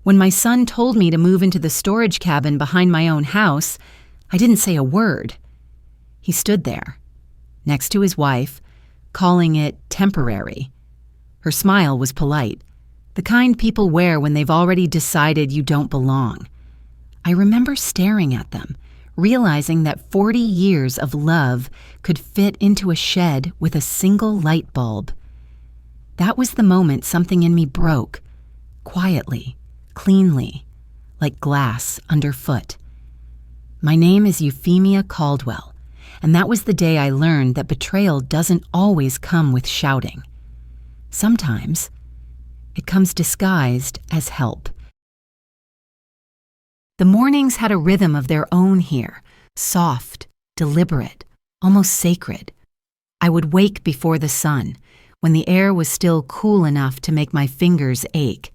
When my son told me to move into the storage cabin behind my own house, I didn't say a word. He stood there, next to his wife, calling it temporary. Her smile was polite, the kind people wear when they've already decided you don't belong. I remember staring at them, realizing that 40 years of love could fit into a shed with a single light bulb. That was the moment something in me broke, quietly, cleanly, like glass underfoot. My name is Euphemia Caldwell, and that was the day I learned that betrayal doesn't always come with shouting. Sometimes it comes disguised as help. The mornings had a rhythm of their own here, soft, deliberate, almost sacred. I would wake before the sun, when the air was still cool enough to make my fingers ache,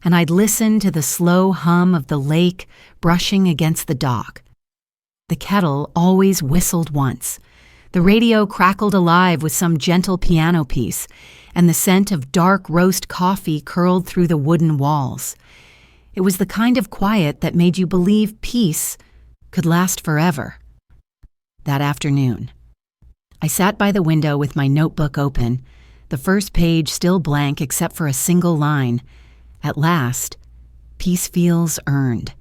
and I'd listen to the slow hum of the lake brushing against the dock. The kettle always whistled once. The radio crackled alive with some gentle piano piece, and the scent of dark roast coffee curled through the wooden walls. It was the kind of quiet that made you believe peace could last forever. That afternoon, I sat by the window with my notebook open, the first page still blank except for a single line. At last, peace feels earned.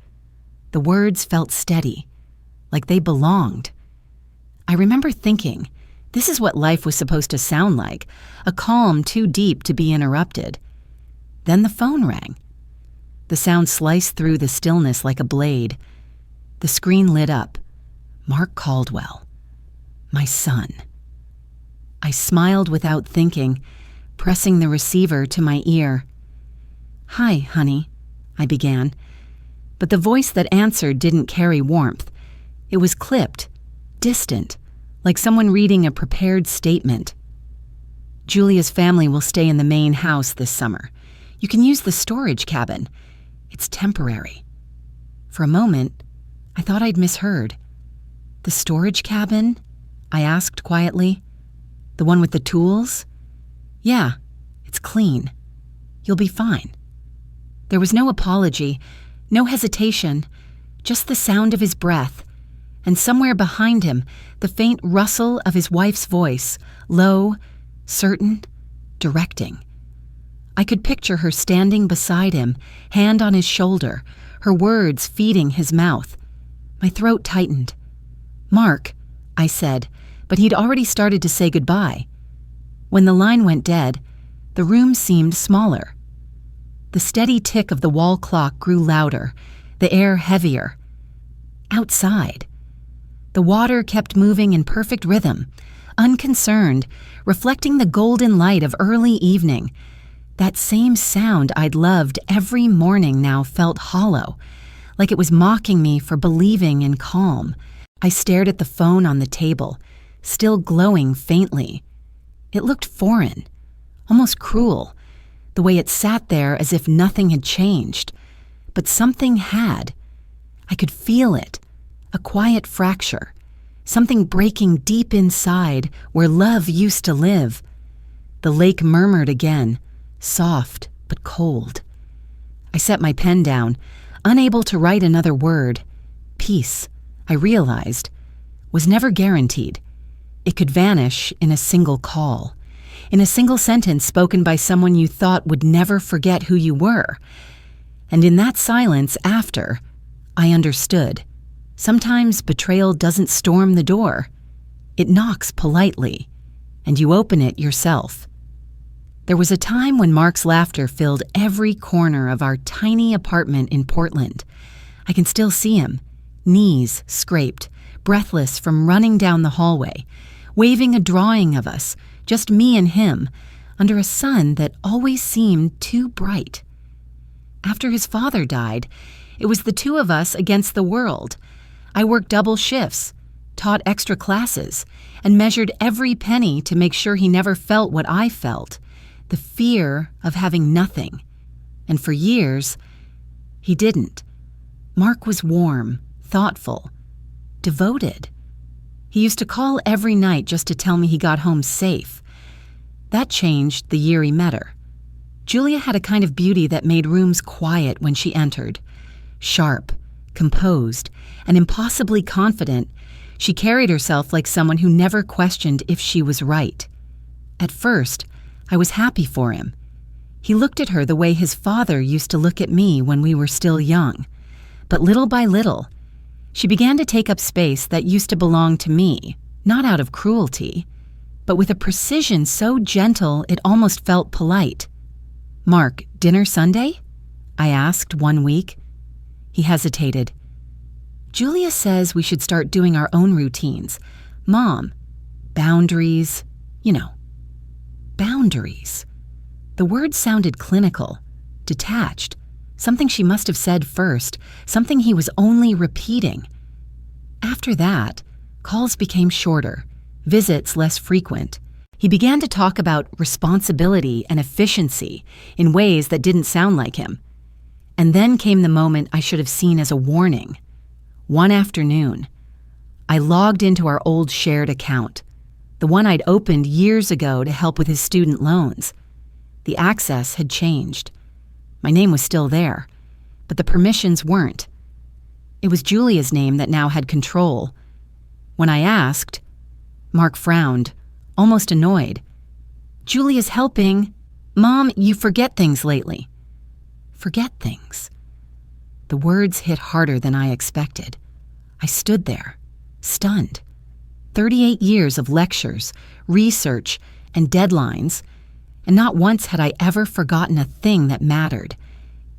The words felt steady, like they belonged. I remember thinking, this is what life was supposed to sound like, a calm too deep to be interrupted. Then the phone rang. The sound sliced through the stillness like a blade. The screen lit up. Mark Caldwell. My son. I smiled without thinking, pressing the receiver to my ear. "Hi, honey," I began, but the voice that answered didn't carry warmth. It was clipped, distant, like someone reading a prepared statement. "Julia's family will stay in the main house this summer. You can use the storage cabin. It's temporary." For a moment, I thought I'd misheard. "The storage cabin?" I asked quietly. "The one with the tools?" "Yeah, it's clean. You'll be fine." There was no apology, no hesitation, just the sound of his breath, and somewhere behind him, the faint rustle of his wife's voice, low, certain, directing. I could picture her standing beside him, hand on his shoulder, her words feeding his mouth. My throat tightened. "Mark," I said, but he'd already started to say goodbye. When the line went dead, the room seemed smaller. The steady tick of the wall clock grew louder, the air heavier. Outside, the water kept moving in perfect rhythm, unconcerned, reflecting the golden light of early evening. That same sound I'd loved every morning now felt hollow, like it was mocking me for believing in calm. I stared at the phone on the table, still glowing faintly. It looked foreign, almost cruel, the way it sat there as if nothing had changed. But something had. I could feel it, a quiet fracture, something breaking deep inside where love used to live. The lake murmured again, soft but cold. I set my pen down, unable to write another word. Peace, I realized, was never guaranteed. It could vanish in a single call, in a single sentence spoken by someone you thought would never forget who you were. And in that silence after, I understood. Sometimes betrayal doesn't storm the door. It knocks politely, and you open it yourself. There was a time when Mark's laughter filled every corner of our tiny apartment in Portland. I can still see him, knees scraped, breathless from running down the hallway, waving a drawing of us, just me and him, under a sun that always seemed too bright. After his father died, it was the two of us against the world. I worked double shifts, taught extra classes, and measured every penny to make sure he never felt what I felt, the fear of having nothing. And for years, he didn't. Mark was warm, thoughtful, devoted. He used to call every night just to tell me he got home safe. That changed the year he met her. Julia had a kind of beauty that made rooms quiet when she entered. Sharp, composed, and impossibly confident, she carried herself like someone who never questioned if she was right. At first, I was happy for him. He looked at her the way his father used to look at me when we were still young. But little by little, she began to take up space that used to belong to me, not out of cruelty, but with a precision so gentle it almost felt polite. "Mark, dinner Sunday?" I asked one week. He hesitated. "Julia says we should start doing our own routines. Mom, boundaries, you know." Boundaries. The word sounded clinical, detached, something she must have said first, something he was only repeating. After that, calls became shorter, visits less frequent. He began to talk about responsibility and efficiency in ways that didn't sound like him. And then came the moment I should have seen as a warning. One afternoon, I logged into our old shared account, the one I'd opened years ago to help with his student loans. The access had changed. My name was still there, but the permissions weren't. It was Julia's name that now had control. When I asked, Mark frowned, almost annoyed. "Julia's helping. Mom, you forget things lately." Forget things. The words hit harder than I expected. I stood there, stunned. 38 years of lectures, research, and deadlines, and not once had I ever forgotten a thing that mattered.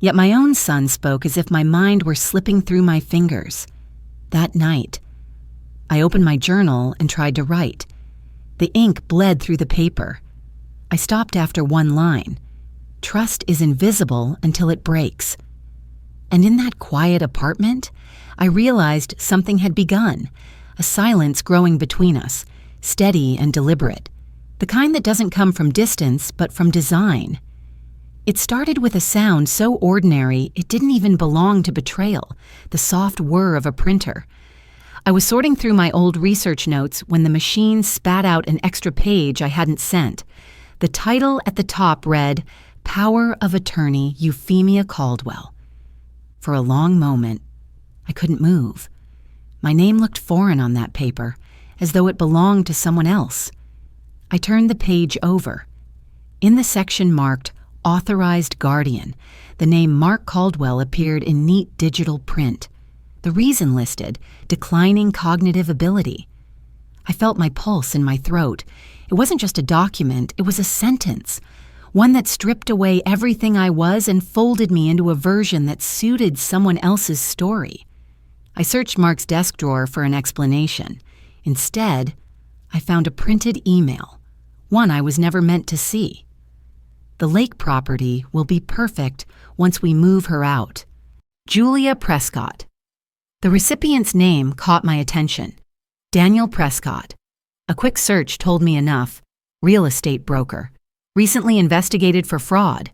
Yet my own son spoke as if my mind were slipping through my fingers. That night, I opened my journal and tried to write. The ink bled through the paper. I stopped after one line. "Trust is invisible until it breaks." And in that quiet apartment, I realized something had begun, a silence growing between us, steady and deliberate, the kind that doesn't come from distance but from design. It started with a sound so ordinary it didn't even belong to betrayal, the soft whir of a printer. I was sorting through my old research notes when the machine spat out an extra page I hadn't sent. The title at the top read, "Power of Attorney, Euphemia Caldwell." For a long moment, I couldn't move. My name looked foreign on that paper, as though it belonged to someone else. I turned the page over. In the section marked Authorized Guardian, the name Mark Caldwell appeared in neat digital print. The reason listed, declining cognitive ability. I felt my pulse in my throat. It wasn't just a document, it was a sentence. One that stripped away everything I was and folded me into a version that suited someone else's story. I searched Mark's desk drawer for an explanation. Instead, I found a printed email, one I was never meant to see. "The lake property will be perfect once we move her out. Julia Prescott." The recipient's name caught my attention. Daniel Prescott. A quick search told me enough. Real estate broker. Recently investigated for fraud.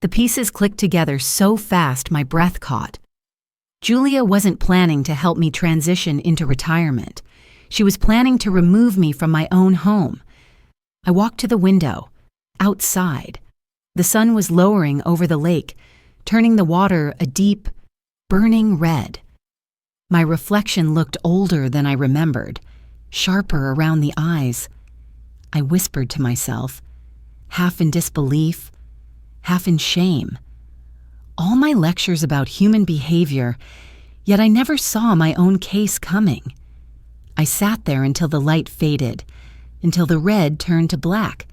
The pieces clicked together so fast my breath caught. Julia wasn't planning to help me transition into retirement. She was planning to remove me from my own home. I walked to the window. Outside. The sun was lowering over the lake, turning the water a deep, burning red. My reflection looked older than I remembered, sharper around the eyes. I whispered to myself, half in disbelief, half in shame. All my lectures about human behavior, yet I never saw my own case coming. I sat there until the light faded, until the red turned to black,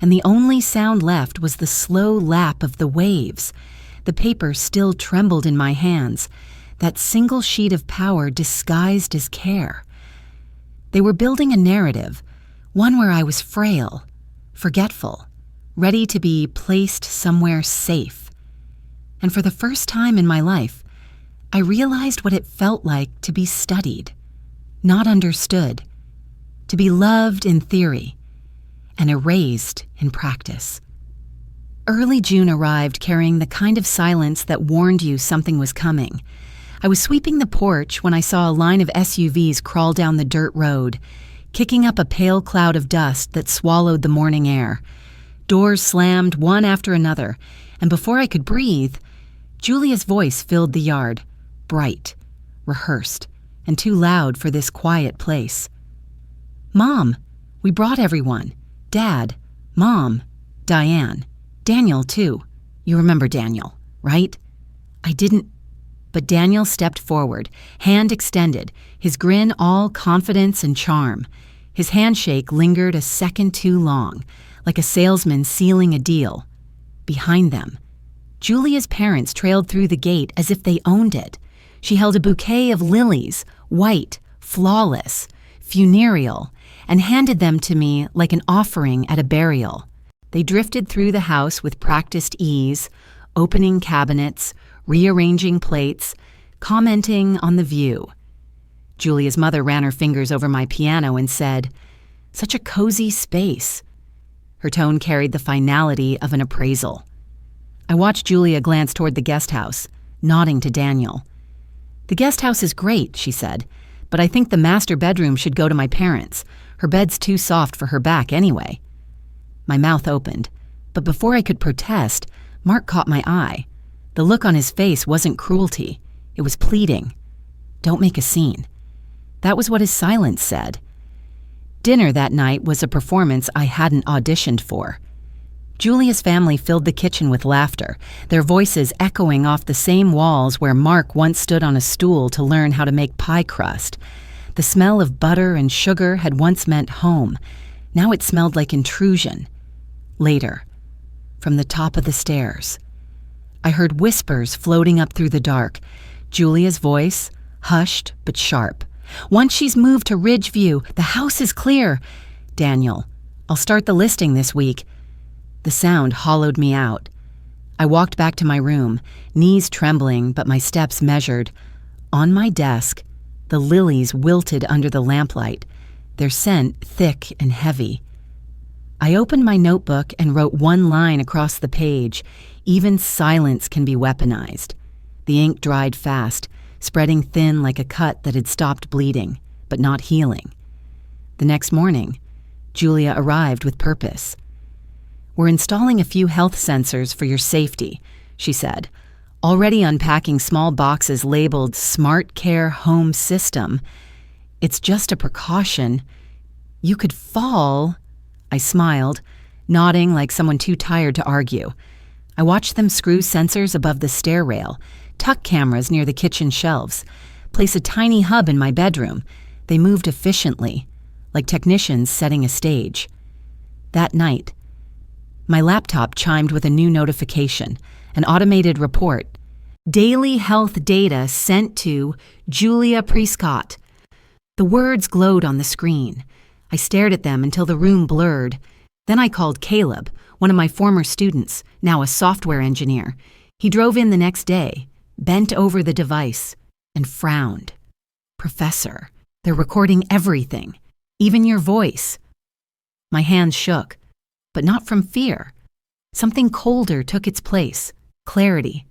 and the only sound left was the slow lap of the waves. The paper still trembled in my hands, that single sheet of power disguised as care. They were building a narrative, one where I was frail, forgetful, ready to be placed somewhere safe. And for the first time in my life, I realized what it felt like to be studied, not understood, to be loved in theory, and erased in practice. Early June arrived carrying the kind of silence that warned you something was coming. I was sweeping the porch when I saw a line of SUVs crawl down the dirt road, kicking up a pale cloud of dust that swallowed the morning air. Doors slammed one after another, and before I could breathe, Julia's voice filled the yard, bright, rehearsed, and too loud for this quiet place. "Mom, we brought everyone. Dad, Mom, Diane, Daniel too. You remember Daniel, right?" I didn't, but Daniel stepped forward, hand extended, his grin all confidence and charm. His handshake lingered a second too long, like a salesman sealing a deal. Behind them, Julia's parents trailed through the gate as if they owned it. She held a bouquet of lilies, white, flawless, funereal, and handed them to me like an offering at a burial. They drifted through the house with practiced ease, opening cabinets, rearranging plates, commenting on the view. Julia's mother ran her fingers over my piano and said, "Such a cozy space." Her tone carried the finality of an appraisal. I watched Julia glance toward the guest house, nodding to Daniel. "The guest house is great," she said, "but I think the master bedroom should go to my parents. Her bed's too soft for her back anyway." My mouth opened, but before I could protest, Mark caught my eye. The look on his face wasn't cruelty. It was pleading. "Don't make a scene." That was what his silence said. Dinner that night was a performance I hadn't auditioned for. Julia's family filled the kitchen with laughter, their voices echoing off the same walls where Mark once stood on a stool to learn how to make pie crust. The smell of butter and sugar had once meant home. Now it smelled like intrusion. Later, from the top of the stairs, I heard whispers floating up through the dark. Julia's voice, hushed but sharp. "Once she's moved to Ridgeview, the house is clear. Daniel, I'll start the listing this week." The sound hollowed me out. I walked back to my room, knees trembling but my steps measured. On my desk, the lilies wilted under the lamplight, their scent thick and heavy. I opened my notebook and wrote one line across the page. Even silence can be weaponized. The ink dried fast, spreading thin like a cut that had stopped bleeding, but not healing. The next morning, Julia arrived with purpose. "We're installing a few health sensors for your safety," she said, already unpacking small boxes labeled Smart Care Home System. "It's just a precaution. You could fall." I smiled, nodding like someone too tired to argue. I watched them screw sensors above the stair rail, tuck cameras near the kitchen shelves, place a tiny hub in my bedroom. They moved efficiently, like technicians setting a stage. That night, my laptop chimed with a new notification, an automated report. "Daily health data sent to Julia Prescott." The words glowed on the screen. I stared at them until the room blurred. Then I called Caleb, one of my former students, now a software engineer. He drove in the next day, bent over the device, and frowned. "Professor, they're recording everything, even your voice." My hands shook, but not from fear. Something colder took its place, clarity.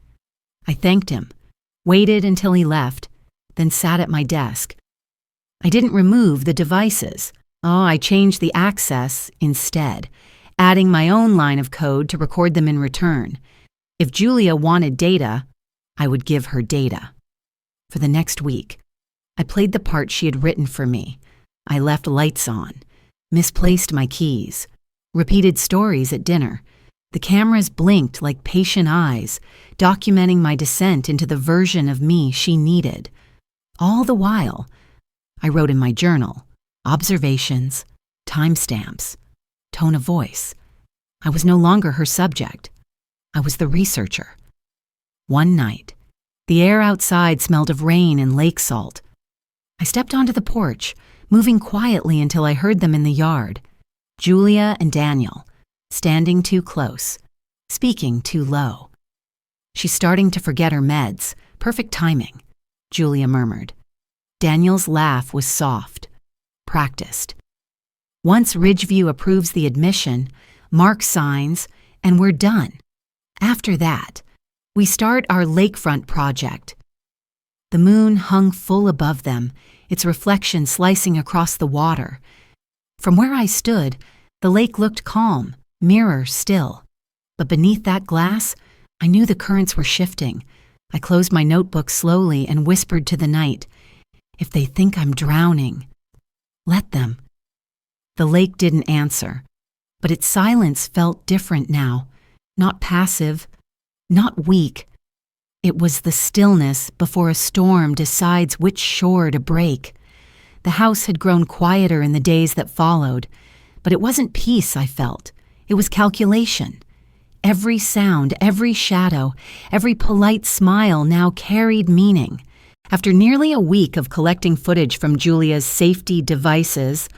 I thanked him, waited until he left, then sat at my desk. I didn't remove the devices. I changed the access instead, adding my own line of code to record them in return. If Julia wanted data, I would give her data. For the next week, I played the part she had written for me. I left lights on, misplaced my keys, repeated stories at dinner. The cameras blinked like patient eyes, documenting my descent into the version of me she needed. All the while, I wrote in my journal, observations, timestamps, tone of voice. I was no longer her subject. I was the researcher. One night, the air outside smelled of rain and lake salt. I stepped onto the porch, moving quietly until I heard them in the yard. Julia and Daniel, standing too close, speaking too low. "She's starting to forget her meds. Perfect timing," Julia murmured. Daniel's laugh was soft, practiced. "Once Ridgeview approves the admission, Mark signs, and we're done. After that, we start our lakefront project." The moon hung full above them, its reflection slicing across the water. From where I stood, the lake looked calm, Mirror still. But beneath that glass, I knew the currents were shifting. I closed my notebook slowly and whispered to the night, "If they think I'm drowning, let them." The lake didn't answer, but its silence felt different now. Not passive, not weak. It was the stillness before a storm decides which shore to break. The house had grown quieter in the days that followed, but it wasn't peace I felt. It was calculation. Every sound, every shadow, every polite smile now carried meaning. After nearly a week of collecting footage from Julia's safety devices,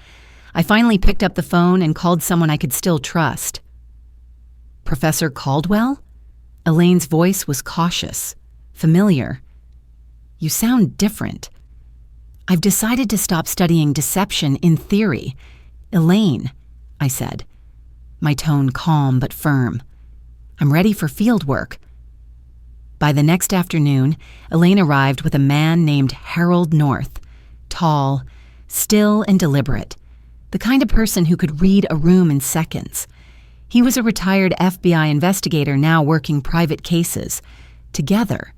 I finally picked up the phone and called someone I could still trust. "Professor Caldwell?" Elaine's voice was cautious, familiar. "You sound different." "I've decided to stop studying deception in theory. Elaine," I said, my tone calm but firm. "I'm ready for field work." By the next afternoon, Elaine arrived with a man named Harold North, tall, still and deliberate, the kind of person who could read a room in seconds. He was a retired FBI investigator now working private cases. Together,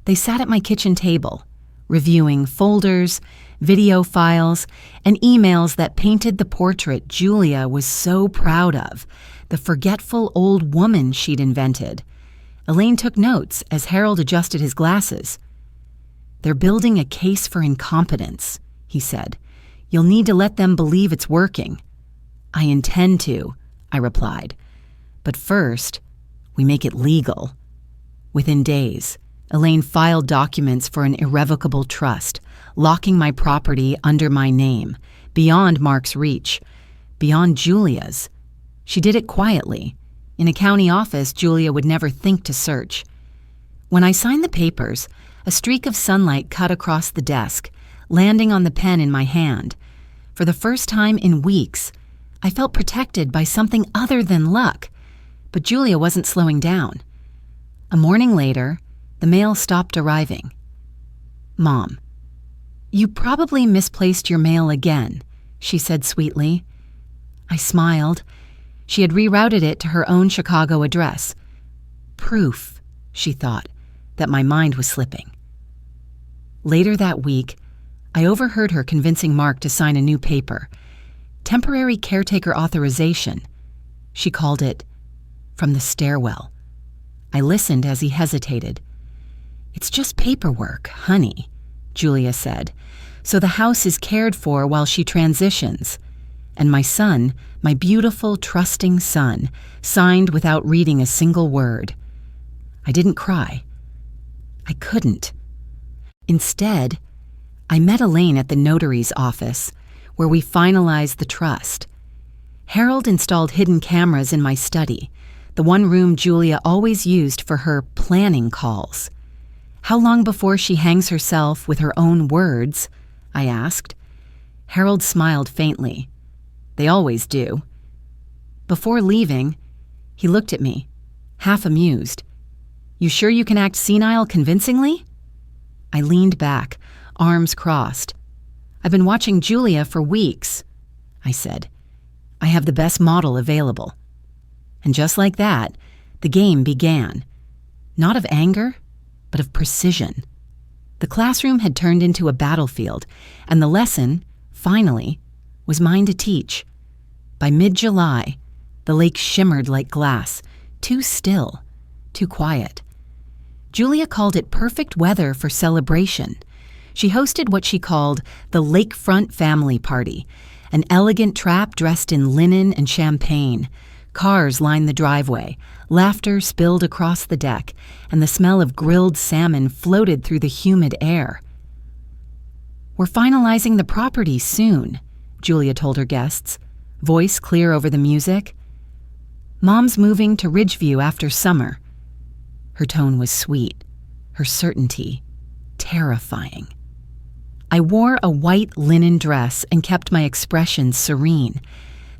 they sat at my kitchen table, reviewing folders, video files, and emails that painted the portrait Julia was so proud of, the forgetful old woman she'd invented. Elaine took notes as Harold adjusted his glasses. "They're building a case for incompetence," he said. "You'll need to let them believe it's working." "I intend to," I replied. "But first, we make it legal." Within days, Elaine filed documents for an irrevocable trust, locking my property under my name, beyond Mark's reach, beyond Julia's. She did it quietly. In a county office, Julia would never think to search. When I signed the papers, a streak of sunlight cut across the desk, landing on the pen in my hand. For the first time in weeks, I felt protected by something other than luck. But Julia wasn't slowing down. A morning later, the mail stopped arriving. "Mom, you probably misplaced your mail again," she said sweetly. I smiled. She had rerouted it to her own Chicago address. Proof, she thought, that my mind was slipping. Later that week, I overheard her convincing Mark to sign a new paper. Temporary caretaker authorization. She called it "From the Stairwell." I listened as he hesitated. "It's just paperwork, honey," Julia said. "So the house is cared for while she transitions." And my son, my beautiful, trusting son, signed without reading a single word. I didn't cry. I couldn't. Instead, I met Elaine at the notary's office, where we finalized the trust. Harold installed hidden cameras in my study, the one room Julia always used for her planning calls. "How long before she hangs herself with her own words?" I asked. Harold smiled faintly. "They always do." Before leaving, he looked at me, half amused. "You sure you can act senile convincingly?" I leaned back, arms crossed. "I've been watching Julia for weeks," I said. "I have the best model available." And just like that, the game began. Not of anger, but of precision. The classroom had turned into a battlefield, and the lesson, finally, was mine to teach. By mid-July, the lake shimmered like glass, too still, too quiet. Julia called it perfect weather for celebration. She hosted what she called the Lakefront Family Party, an elegant trap dressed in linen and champagne. Cars lined the driveway, laughter spilled across the deck, and the smell of grilled salmon floated through the humid air. "We're finalizing the property soon," Julia told her guests, voice clear over the music. "Mom's moving to Ridgeview after summer." Her tone was sweet, her certainty terrifying. I wore a white linen dress and kept my expression serene.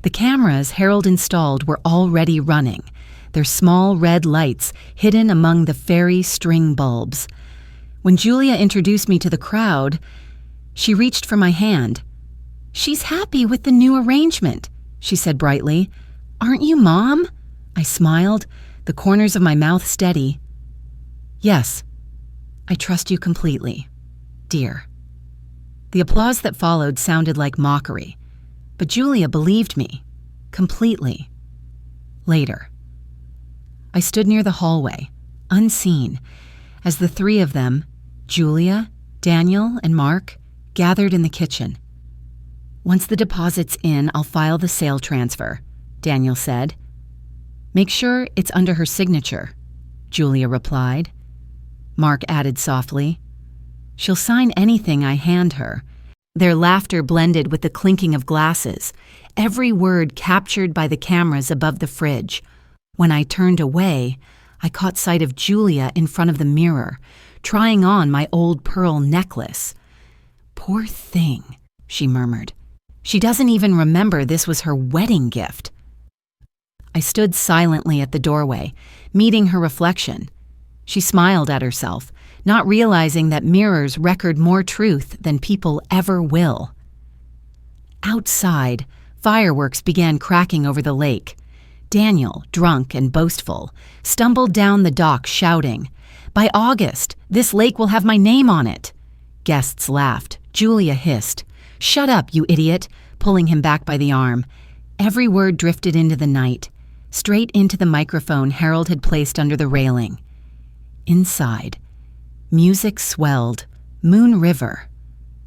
The cameras Harold installed were already running, their small red lights hidden among the fairy string bulbs. When Julia introduced me to the crowd, she reached for my hand. "She's happy with the new arrangement," she said brightly. "Aren't you Mom?" I smiled, the corners of my mouth steady. "Yes, I trust you completely, dear." The applause that followed sounded like mockery, but Julia believed me, completely. Later, I stood near the hallway, unseen, as the three of them, Julia, Daniel, and Mark, gathered in the kitchen. "Once the deposit's in, I'll file the sale transfer," Daniel said. "Make sure it's under her signature," Julia replied. Mark added softly, "She'll sign anything I hand her." Their laughter blended with the clinking of glasses, every word captured by the cameras above the fridge. When I turned away, I caught sight of Julia in front of the mirror, trying on my old pearl necklace. "Poor thing," she murmured. "She doesn't even remember this was her wedding gift." I stood silently at the doorway, meeting her reflection. She smiled at herself, not realizing that mirrors record more truth than people ever will. Outside, fireworks began cracking over the lake. Daniel, drunk and boastful, stumbled down the dock shouting, "By August, this lake will have my name on it." Guests laughed. Julia hissed, "Shut up, you idiot," pulling him back by the arm. Every word drifted into the night, straight into the microphone Harold had placed under the railing. Inside, music swelled, Moon River.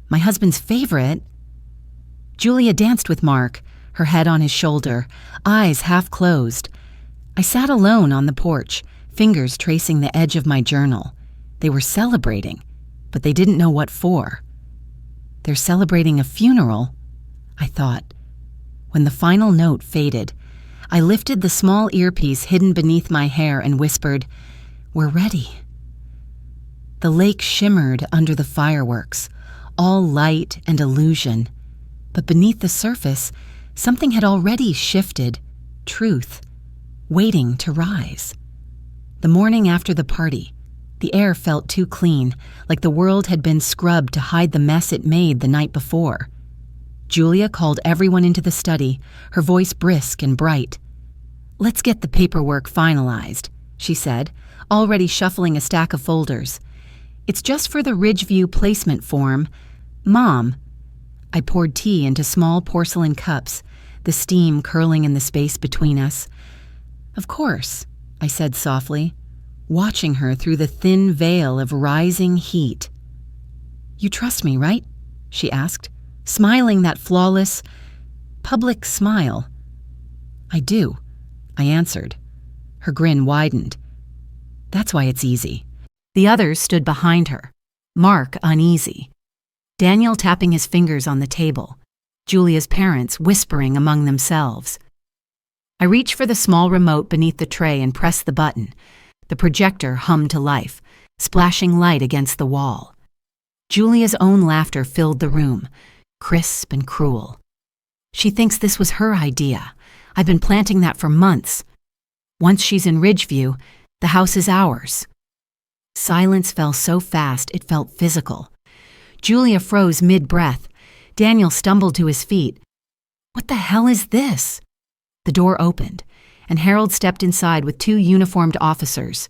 My husband's favorite. Julia danced with Mark, her head on his shoulder, eyes half closed. I sat alone on the porch, fingers tracing the edge of my journal. They were celebrating, but they didn't know what for. "They're celebrating a funeral," I thought. When the final note faded, I lifted the small earpiece hidden beneath my hair and whispered, "We're ready." The lake shimmered under the fireworks, all light and illusion. But beneath the surface, something had already shifted, truth, waiting to rise. The morning after the party, the air felt too clean, like the world had been scrubbed to hide the mess it made the night before. Julia called everyone into the study, her voice brisk and bright. "Let's get the paperwork finalized," she said, already shuffling a stack of folders. "It's just for the Ridgeview placement form. Mom." I poured tea into small porcelain cups, the steam curling in the space between us. "Of course," I said softly, watching her through the thin veil of rising heat. "You trust me, right?" she asked, smiling that flawless, public smile. "I do," I answered. Her grin widened. "That's why it's easy." The others stood behind her, Mark uneasy, Daniel tapping his fingers on the table, Julia's parents whispering among themselves. I reached for the small remote beneath the tray and pressed the button. The projector hummed to life, splashing light against the wall. Julia's own laughter filled the room, crisp and cruel. "She thinks this was her idea. I've been planting that for months. Once she's in Ridgeview, the house is ours." Silence fell so fast it felt physical. Julia froze mid-breath. Daniel stumbled to his feet. "What the hell is this?" The door opened, and Harold stepped inside with two uniformed officers.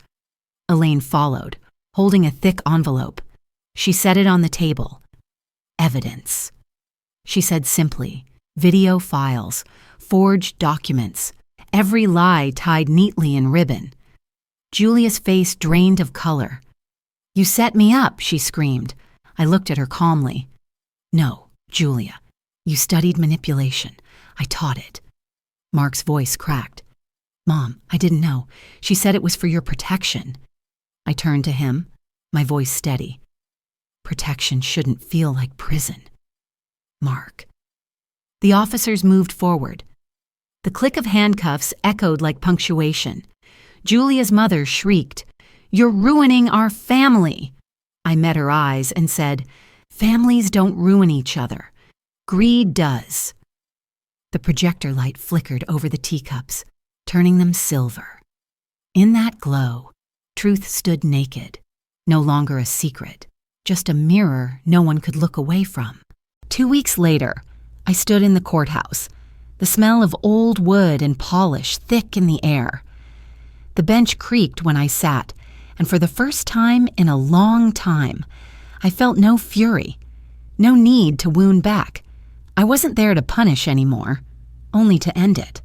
Elaine followed, holding a thick envelope. She set it on the table. "Evidence," she said simply. "Video files, forged documents, every lie tied neatly in ribbon." Julia's face drained of color. "You set me up," she screamed. I looked at her calmly. "No, Julia, you studied manipulation. I taught it." Mark's voice cracked. "Mom, I didn't know. She said it was for your protection." I turned to him, my voice steady. "Protection shouldn't feel like prison." "Mark." The officers moved forward. The click of handcuffs echoed like punctuation. Julia's mother shrieked, "You're ruining our family!" I met her eyes and said, "Families don't ruin each other. Greed does." The projector light flickered over the teacups, turning them silver. In that glow, truth stood naked, no longer a secret, just a mirror no one could look away from. 2 weeks later, I stood in the courthouse. the smell of old wood and polish thick in the air. The bench creaked when I sat, and for the first time in a long time, I felt no fury, no need to wound back. I wasn't there to punish anymore, only to end it.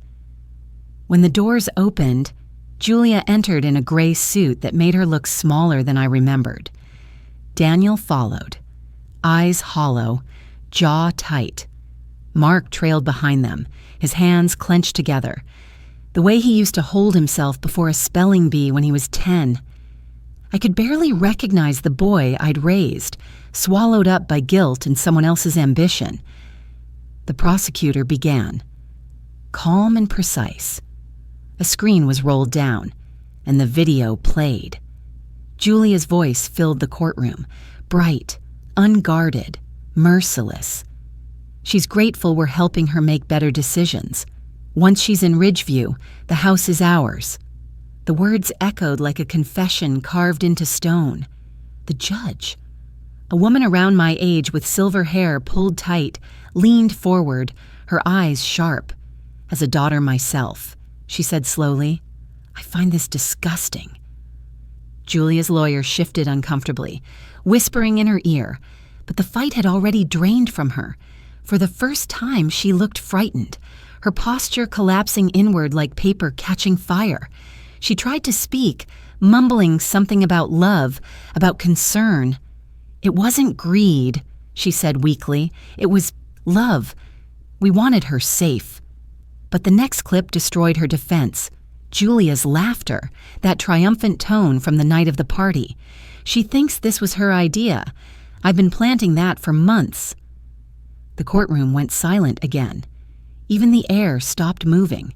When the doors opened, Julia entered in a gray suit that made her look smaller than I remembered. Daniel followed, eyes hollow, jaw tight. Mark trailed behind them, his hands clenched together, the way he used to hold himself before a spelling bee when he was 10. I could barely recognize the boy I'd raised, swallowed up by guilt and someone else's ambition. The prosecutor began, calm and precise. A screen was rolled down, and the video played. Julia's voice filled the courtroom, bright, unguarded, merciless. She's grateful we're helping her make better decisions. Once she's in Ridgeview, the house is ours. The words echoed like a confession carved into stone. The judge, a woman around my age with silver hair pulled tight, leaned forward, her eyes sharp. As a daughter myself, she said slowly, "I find this disgusting." Julia's lawyer shifted uncomfortably, whispering in her ear, but the fight had already drained from her. For the first time, she looked frightened, her posture collapsing inward like paper catching fire. She tried to speak, mumbling something about love, about concern. "It wasn't greed," she said weakly. "It was love. We wanted her safe." But the next clip destroyed her defense. Julia's laughter, that triumphant tone from the night of the party. She thinks this was her idea. I've been planting that for months. The courtroom went silent again. Even the air stopped moving.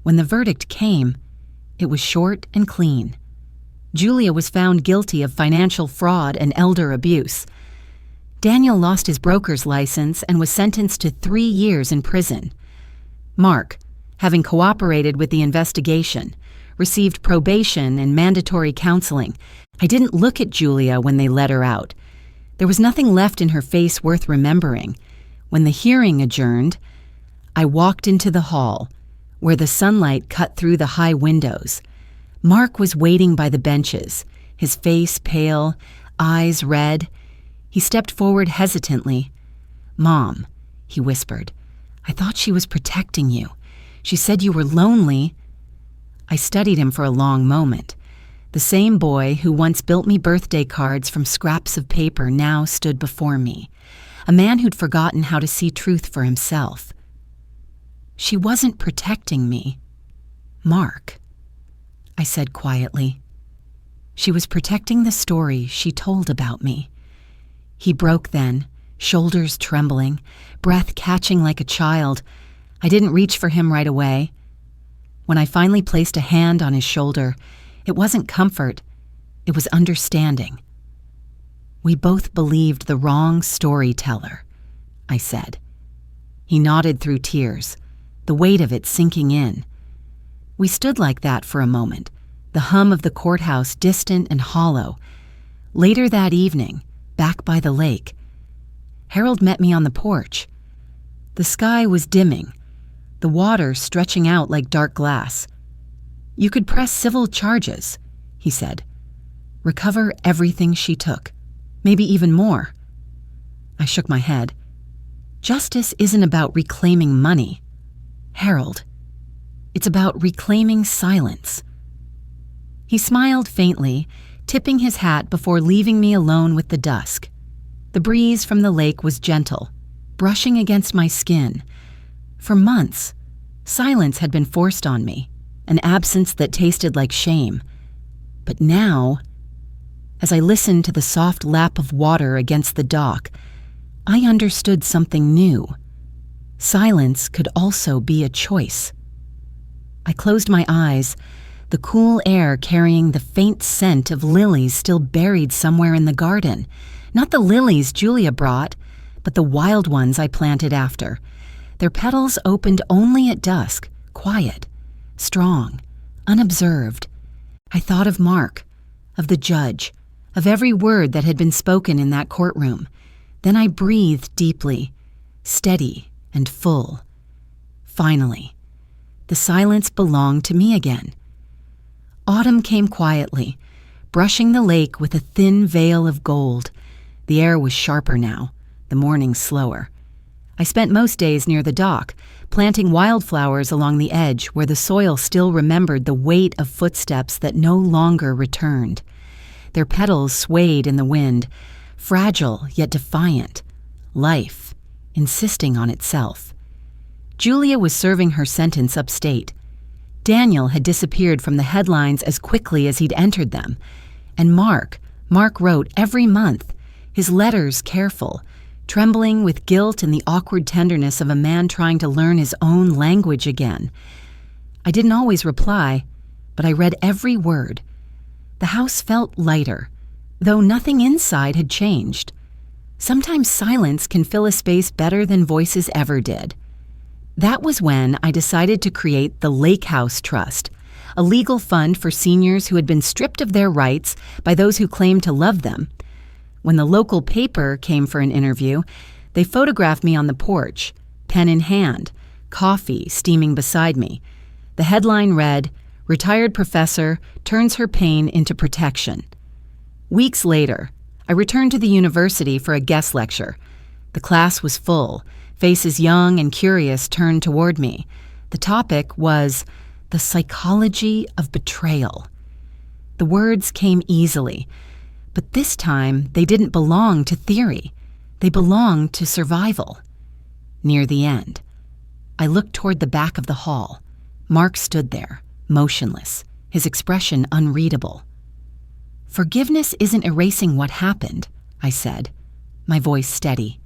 When the verdict came, it was short and clean. Julia was found guilty of financial fraud and elder abuse. Daniel lost his broker's license and was sentenced to 3 years in prison. Mark, having cooperated with the investigation, received probation and mandatory counseling. I didn't look at Julia when they let her out. There was nothing left in her face worth remembering. When the hearing adjourned, I walked into the hall, where the sunlight cut through the high windows. Mark was waiting by the benches, his face pale, eyes red. He stepped forward hesitantly. "Mom," he whispered, "I thought she was protecting you. She said you were lonely." I studied him for a long moment. The same boy who once built me birthday cards from scraps of paper now stood before me, a man who'd forgotten how to see truth for himself. "She wasn't protecting me, Mark," I said quietly. "She was protecting the story she told about me." He broke then, shoulders trembling, breath catching like a child. I didn't reach for him right away. When I finally placed a hand on his shoulder, it wasn't comfort, it was understanding. "We both believed the wrong storyteller," I said. He nodded through tears, the weight of it sinking in. We stood like that for a moment, the hum of the courthouse distant and hollow. Later that evening, back by the lake, Harold met me on the porch. The sky was dimming, the water stretching out like dark glass. "You could press civil charges," he said. "Recover everything she took, maybe even more." I shook my head. "Justice isn't about reclaiming money, Harold. It's about reclaiming silence." He smiled faintly, tipping his hat before leaving me alone with the dusk. The breeze from the lake was gentle, brushing against my skin. For months, silence had been forced on me, an absence that tasted like shame. But now, as I listened to the soft lap of water against the dock, I understood something new. Silence could also be a choice. I closed my eyes, the cool air carrying the faint scent of lilies still buried somewhere in the garden. Not the lilies Julia brought, but the wild ones I planted after. Their petals opened only at dusk, quiet, strong, unobserved. I thought of Mark, of the judge, of every word that had been spoken in that courtroom. Then I breathed deeply, steady and full. Finally, the silence belonged to me again. Autumn came quietly, brushing the lake with a thin veil of gold. The air was sharper now, the morning slower. I spent most days near the dock, planting wildflowers along the edge where the soil still remembered the weight of footsteps that no longer returned. Their petals swayed in the wind, fragile yet defiant. Life, insisting on itself. Julia was serving her sentence upstate. Daniel had disappeared from the headlines as quickly as he'd entered them. And Mark wrote every month, his letters careful, trembling with guilt and the awkward tenderness of a man trying to learn his own language again. I didn't always reply, but I read every word. The house felt lighter, though nothing inside had changed. Sometimes silence can fill a space better than voices ever did. That was when I decided to create the Lake House Trust, a legal fund for seniors who had been stripped of their rights by those who claimed to love them. When the local paper came for an interview, they photographed me on the porch, pen in hand, coffee steaming beside me. The headline read, "Retired Professor Turns Her Pain into Protection." Weeks later, I returned to the university for a guest lecture. The class was full. Faces young and curious turned toward me. The topic was the psychology of betrayal. The words came easily, but this time they didn't belong to theory. They belonged to survival. Near the end, I looked toward the back of the hall. Mark stood there, motionless, his expression unreadable. "Forgiveness isn't erasing what happened," I said, my voice steady.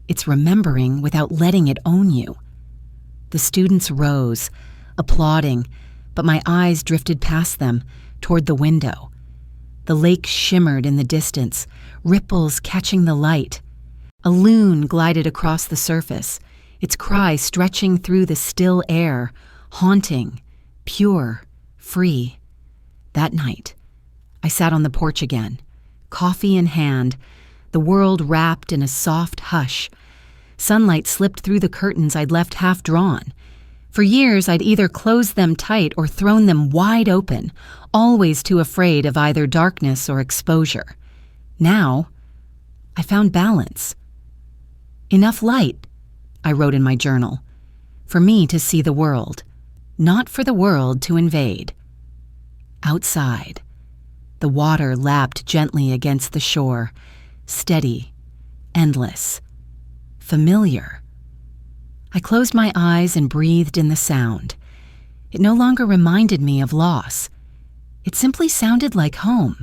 "It's remembering without letting it own you." The students rose, applauding, but my eyes drifted past them, toward the window. The lake shimmered in the distance, ripples catching the light. A loon glided across the surface, its cry stretching through the still air, haunting, pure, free. That night, I sat on the porch again, coffee in hand, the world wrapped in a soft hush. Sunlight slipped through the curtains I'd left half drawn. For years, I'd either closed them tight or thrown them wide open, always too afraid of either darkness or exposure. Now, I found balance. Enough light, I wrote in my journal, for me to see the world, not for the world to invade. Outside, the water lapped gently against the shore, steady, endless, familiar. I closed my eyes and breathed in the sound. It no longer reminded me of loss. It simply sounded like home.